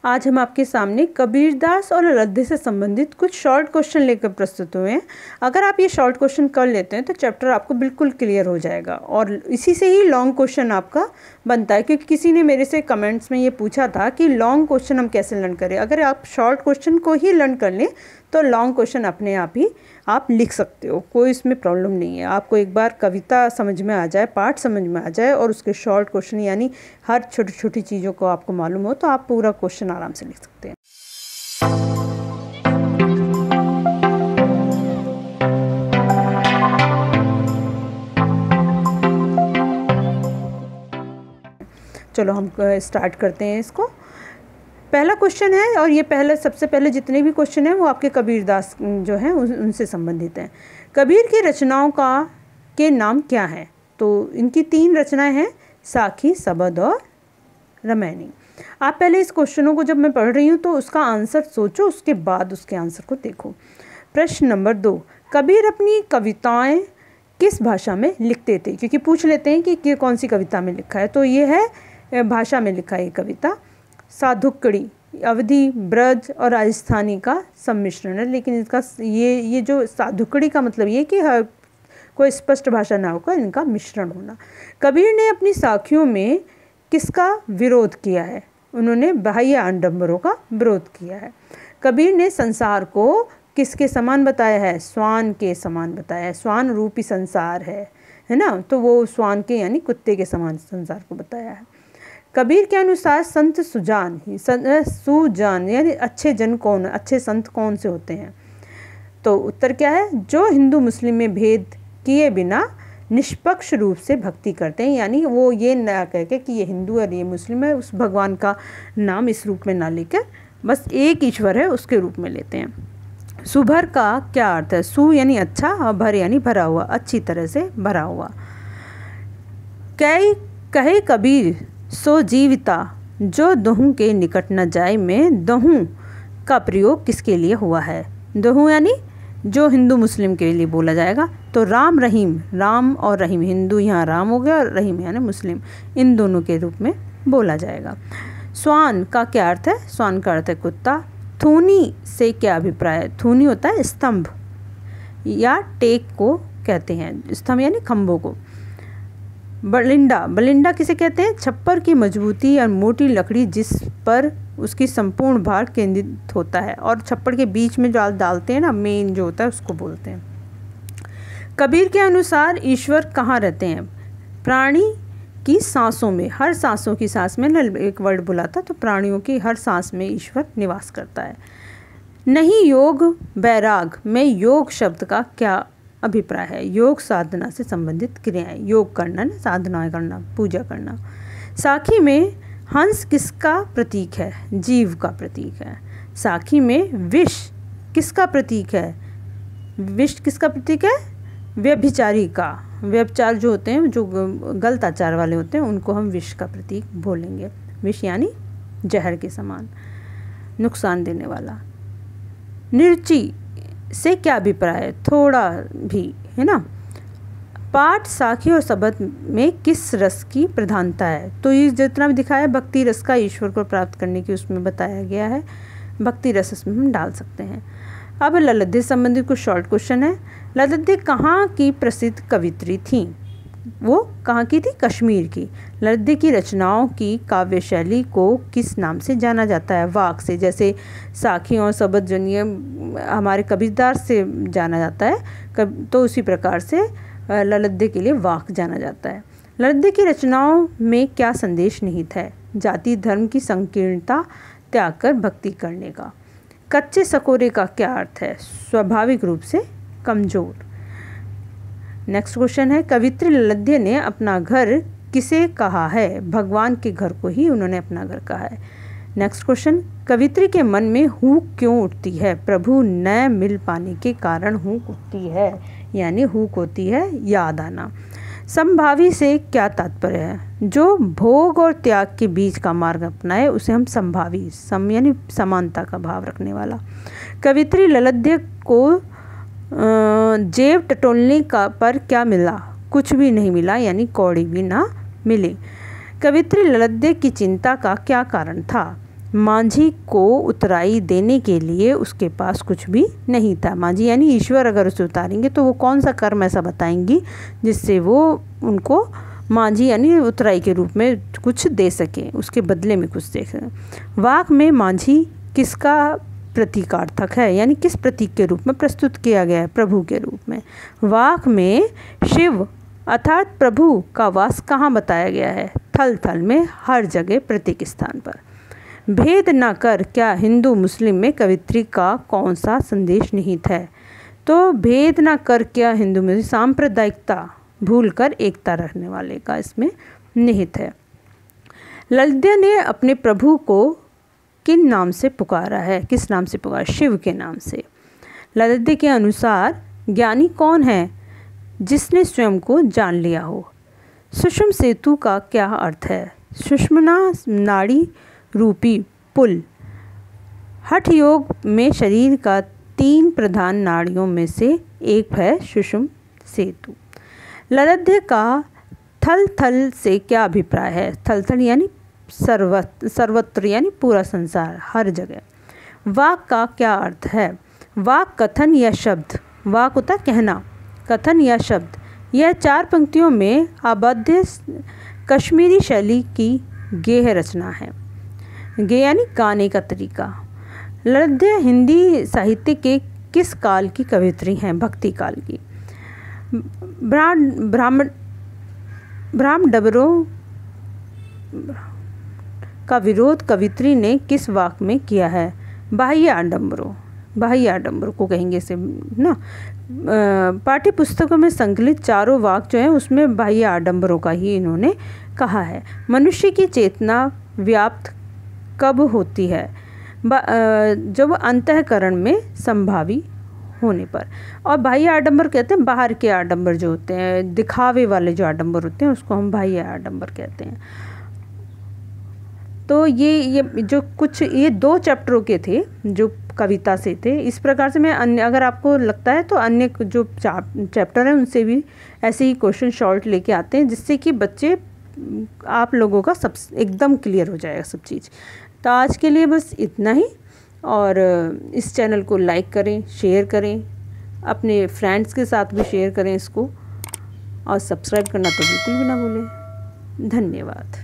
आज हम आपके सामने कबीरदास और लद्दे से संबंधित कुछ शॉर्ट क्वेश्चन लेकर प्रस्तुत हुए हैं। अगर आप ये शॉर्ट क्वेश्चन कर लेते हैं तो चैप्टर आपको बिल्कुल क्लियर हो जाएगा और इसी से ही लॉन्ग क्वेश्चन आपका बनता है, क्योंकि किसी ने मेरे से कमेंट्स में ये पूछा था कि लॉन्ग क्वेश्चन हम कैसे लर्न करें। अगर आप शॉर्ट क्वेश्चन को ही लर्न कर लें तो लॉन्ग क्वेश्चन अपने आप ही आप लिख सकते हो, कोई इसमें प्रॉब्लम नहीं है। आपको एक बार कविता समझ में आ जाए, पाठ समझ में आ जाए और उसके शॉर्ट क्वेश्चन यानी हर छोटी छोटी चीज़ों को आपको मालूम हो तो आप पूरा क्वेश्चन आराम से लिख सकते हैं। चलो हम स्टार्ट करते हैं इसको। पहला क्वेश्चन है और ये सबसे पहले जितने भी क्वेश्चन हैं वो आपके कबीरदास जो हैं उनसे संबंधित हैं। कबीर की रचनाओं के नाम क्या हैं? तो इनकी 3 रचनाएं हैं, साखी, सबद और रामायणी। आप पहले इस क्वेश्चनों को जब मैं पढ़ रही हूँ तो उसका आंसर सोचो, उसके बाद उसके आंसर को देखो। प्रश्न नंबर 2, कबीर अपनी कविताएं किस भाषा में लिखते थे? क्योंकि पूछ लेते हैं कि कौन सी कविता में लिखा है, तो ये है भाषा में लिखा है ये कविता। साधुकड़ी, अवधी, ब्रज और राजस्थानी का सम्मिश्रण है, लेकिन इसका ये जो साधुकड़ी का मतलब ये कि हर कोई स्पष्ट भाषा ना होकर इनका मिश्रण होना। कबीर ने अपनी साखियों में किसका विरोध किया है? उन्होंने बाह्य आडंबरों का विरोध किया है। कबीर ने संसार को किसके समान बताया है? स्वान के समान बताया है। स्वान रूपी संसार है ना, तो वो स्वान के यानी कुत्ते के समान संसार को बताया है। कबीर के अनुसार संत सुजान यानी अच्छे जन कौन, अच्छे संत कौन से होते हैं? तो उत्तर क्या है? जो हिंदू मुस्लिम में भेद किए बिना निष्पक्ष रूप से भक्ति करते हैं, यानी वो ये ना कह के कि ये हिंदू और ये मुस्लिम है, उस भगवान का नाम इस रूप में ना लेकर बस एक ईश्वर है उसके रूप में लेते हैं। सुभर का क्या अर्थ है? सु यानी अच्छा और भर यानी भरा हुआ, अच्छी तरह से भरा हुआ। कहे कबीर सो जीविता जो दोहूं के निकट न जाए में दोहूं का प्रयोग किसके लिए हुआ है? दोहूं यानी जो हिंदू मुस्लिम के लिए बोला जाएगा। तो राम रहीम, राम और रहीम, हिंदू यहाँ राम हो गया और रहीम यानी मुस्लिम, इन दोनों के रूप में बोला जाएगा। स्वान का क्या अर्थ है? स्वान का अर्थ है कुत्ता। थूनी से क्या अभिप्राय है? थूनी होता है स्तंभ या टेक को कहते हैं, स्तंभ यानी खंभों को। बलिंडा, बलिंडा किसे कहते हैं? छप्पर की मजबूती और मोटी लकड़ी जिस पर उसकी संपूर्ण भार केंद्रित होता है और छप्पर के बीच में जो डालते हैं ना, मेन जो होता है उसको बोलते हैं। कबीर के अनुसार ईश्वर कहाँ रहते हैं? प्राणी की सांसों में, हर सांसों की सांस में ना एक वर्ड बोला था, तो प्राणियों की हर सांस में ईश्वर निवास करता है। नहीं योग वैराग में योग शब्द का क्या अभिप्राय है? योग साधना से संबंधित क्रियाएं, योग करना ना, साधना करना, पूजा करना। साखी में हंस किसका प्रतीक है? जीव का प्रतीक है। साखी में विष किसका प्रतीक है? विष किसका प्रतीक है? व्यभिचारी का। व्यभिचार जो होते हैं, जो गलत आचार वाले होते हैं, उनको हम विष का प्रतीक बोलेंगे। विष यानी जहर के समान, नुकसान देने वाला। निर्ची से क्या अभिप्राय है? थोड़ा भी, है ना। पाठ, साखी और सबद में किस रस की प्रधानता है? तो ये जितना भी दिखाया है भक्ति रस का, ईश्वर को प्राप्त करने की उसमें बताया गया है। भक्ति रस इसमें हम डाल सकते हैं। अब लद्दे से संबंधित कुछ शॉर्ट क्वेश्चन है। लद्दे कहाँ की प्रसिद्ध कवित्री थी? वो कहाँ की थी? कश्मीर की। लद्दे की रचनाओं की काव्य शैली को किस नाम से जाना जाता है? वाक से। जैसे साखी और सबद जो हमारे कबीरदास से जाना जाता है, तो उसी प्रकार से लद्दे के लिए वाक जाना जाता है। लद्दे की रचनाओं में क्या संदेश निहित है? जाति धर्म की संकीर्णता त्याग कर भक्ति करने का। कच्चे सकोरे का क्या अर्थ है? स्वाभाविक रूप से कमजोर। नेक्स्ट क्वेश्चन है, कवित्री लद्दे ने अपना घर किसे कहा है? भगवान के घर को ही उन्होंने अपना घर कहा है। नेक्स्ट क्वेश्चन, कवित्री के मन में हुक क्यों उठती है? प्रभु न मिल पाने के कारण हुक उठती है, यानी हुक होती है याद आना। समभावी से क्या तात्पर्य है? जो भोग और त्याग के बीच का मार्ग अपनाए उसे हम समभावी, सम यानी समानता का भाव रखने वाला। कवित्री लद्दे को जेब टटोलने का पर क्या मिला? कुछ भी नहीं मिला, यानी कौड़ी भी ना मिली। कवित्री लद्दे की चिंता का क्या कारण था? मांझी को उतराई देने के लिए उसके पास कुछ भी नहीं था। मांझी यानी ईश्वर अगर उसे उतारेंगे तो वो कौन सा कर्म ऐसा बताएंगी जिससे वो उनको मांझी यानी उतराई के रूप में कुछ दे सकें, उसके बदले में कुछ दे सकें। वाक में मांझी किसका प्रतीकार्थक है, यानी किस प्रतीक के रूप में प्रस्तुत किया गया है? प्रभु के रूप में। वाक में शिव अर्थात प्रभु का वास कहाँ बताया गया है? थल थल में, हर जगह, प्रत्येक स्थान पर। भेद न कर क्या हिंदू मुस्लिम में कवित्री का कौन सा संदेश निहित है? तो भेद न कर क्या हिंदू मुस्लिम, सांप्रदायिकता भूलकर एकता रखने वाले का इसमें निहित है। ललित्य ने अपने प्रभु को किन नाम से पुकारा है? किस नाम से पुकारा? शिव के नाम से। ललित्य के अनुसार ज्ञानी कौन है? जिसने स्वयं को जान लिया हो। सुषुम सेतु का क्या अर्थ है? सुषुम्ना नाड़ी रूपी पुल। हठ योग में शरीर का 3 प्रधान नाड़ियों में से एक है सुषुम सेतु। ललित्य का थल थल से क्या अभिप्राय है? थल थल यानी सर्वत्र यानी पूरा संसार, हर जगह। वाक का क्या अर्थ है? वाक कथन या शब्द। वाक होता कहना, कथन या शब्द। यह 4 पंक्तियों में आबद्ध कश्मीरी शैली की गेह रचना है। गेह यानी गाने का तरीका। ललित्य हिंदी साहित्य के किस काल की कवित्री हैं? भक्ति काल की। ब्राह्मणों का विरोध कवित्री ने किस वाक में किया है? बाह्य आडंबरों। बाह्य आडंबरों को कहेंगे इसे ना। पाठ्य पुस्तकों में संकलित 4 वाक जो हैं उसमें बाह्य आडंबरों का ही इन्होंने कहा है। मनुष्य की चेतना व्याप्त कब होती है? जब अंतःकरण में संभावी होने पर। और बाह्य आडंबर कहते हैं बाहर के आडंबर जो होते हैं, दिखावे वाले जो आडंबर होते हैं उसको हम बाह्य आडंबर कहते हैं। तो ये जो कुछ ये 2 चैप्टरों के थे जो कविता से थे। इस प्रकार से मैं अन्य, अगर आपको लगता है तो अन्य जो चैप्टर हैं उनसे भी ऐसे ही क्वेश्चन शॉर्ट लेके आते हैं जिससे कि बच्चे आप लोगों का सब एकदम क्लियर हो जाएगा सब चीज़। तो आज के लिए बस इतना ही। और इस चैनल को लाइक करें, शेयर करें, अपने फ्रेंड्स के साथ भी शेयर करें इसको, और सब्सक्राइब करना तो बिल्कुल भी ना भूलें। धन्यवाद।